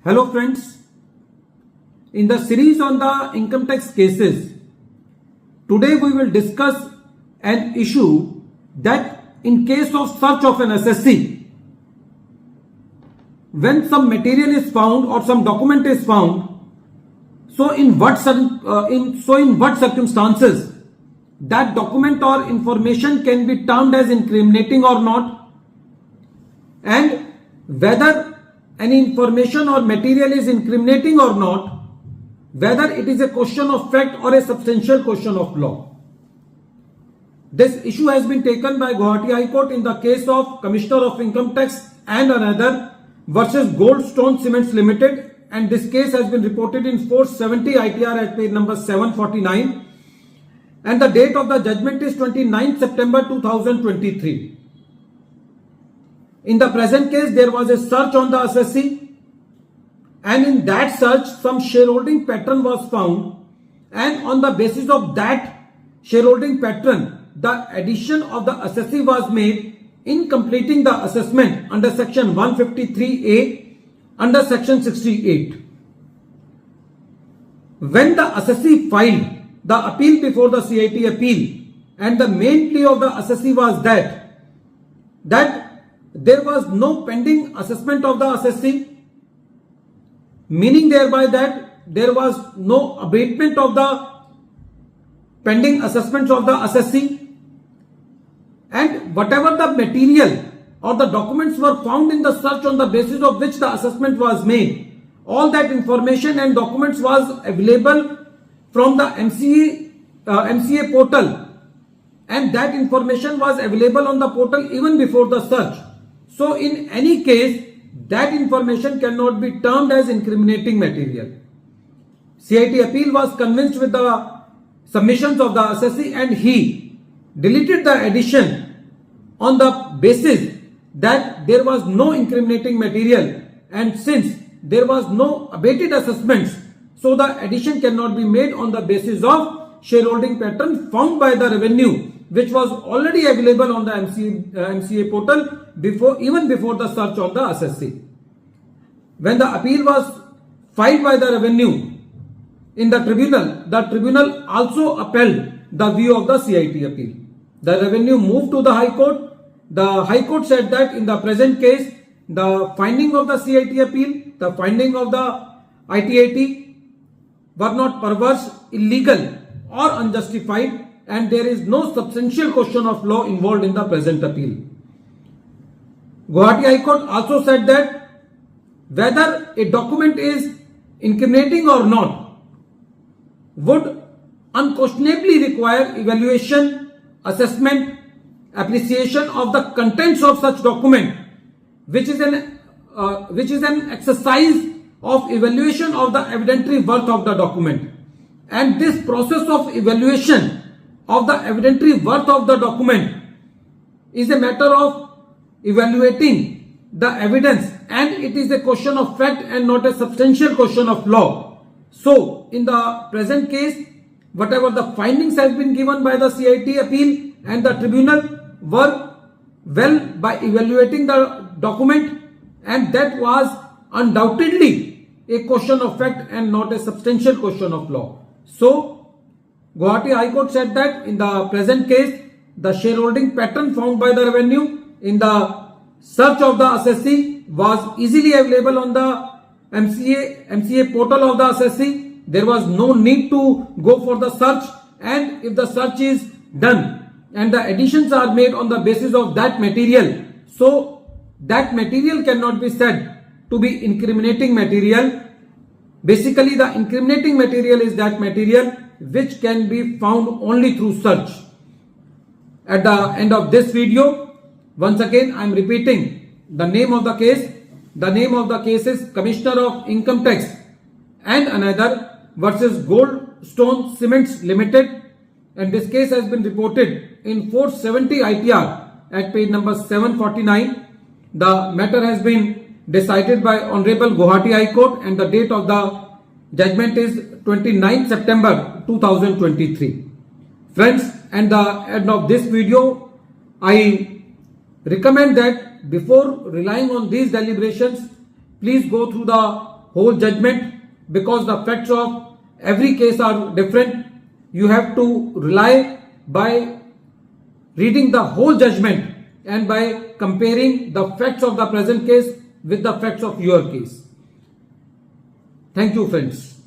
Hello friends, in the series on the income tax cases, today we will discuss an issue that in case of search of an assessee, when some material is found or some document is found, so in what circumstances that document or information can be termed as incriminating or not, and whether any information or material is incriminating or not, whether it is a question of fact or a substantial question of law. This issue has been taken by Gauhati High Court in the case of Commissioner of Income Tax and another versus GOLDSTONE Cements Limited, and this case has been reported in 470 ITR at page number 749, and the date of the judgment is 29 September 2023. In the present case, there was a search on the assessee, and in that search some shareholding pattern was found, and on the basis of that shareholding pattern the addition of the assessee was made in completing the assessment under section 153A under section 68. When the assessee filed the appeal before the CIT appeal, and the main plea of the assessee was that there was no pending assessment of the assessee, meaning thereby that there was no abatement of the pending assessments of the assessee, and whatever the material or the documents were found in the search on the basis of which the assessment was made, all that information and documents was available from the MCA portal, and that information was available on the portal even before the search. So in any case, that information cannot be termed as incriminating material. CIT appeal was convinced with the submissions of the assessee, and he deleted the addition on the basis that there was no incriminating material, and since there was no abated assessments, so the addition cannot be made on the basis of shareholding pattern found by the revenue, which was already available on the MCA portal even before the search on the assessee. When the appeal was filed by the revenue in the tribunal also upheld the view of the CIT appeal. The revenue moved to the High Court. The High Court said that in the present case, the finding of the CIT appeal, the finding of the ITAT were not perverse, illegal or unjustified, and there is no substantial question of law involved in the present appeal. Gauhati High Court also said that whether a document is incriminating or not would unquestionably require evaluation, assessment, appreciation of the contents of such document, which is an exercise of evaluation of the evidentiary worth of the document. And this process of evaluation of the evidentiary worth of the document is a matter of evaluating the evidence, and it is a question of fact and not a substantial question of law. So in the present case, whatever the findings has been given by the CIT appeal and the tribunal were well by evaluating the document, and that was undoubtedly a question of fact and not a substantial question of law. So Gauhati High Court said that in the present case, the shareholding pattern found by the revenue in the search of the assessee was easily available on the MCA portal of the assessee. There was no need to go for the search, and if the search is done and the additions are made on the basis of that material, so that material cannot be said to be incriminating material. Basically, the incriminating material is that material which can be found only through search. At the end of this video, once again I am repeating the name of the case. The name of the case is Commissioner of Income Tax and another versus GOLDSTONE Cements Limited, and this case has been reported in 470 ITR at page number 749. The matter has been decided by Honorable Gauhati High Court, and the date of the judgment is 29 September 2023. Friends, at the end of this video, I recommend that before relying on these deliberations, please go through the whole judgment, because the facts of every case are different. You have to rely by reading the whole judgment and by comparing the facts of the present case with the facts of your case. Thank you, friends.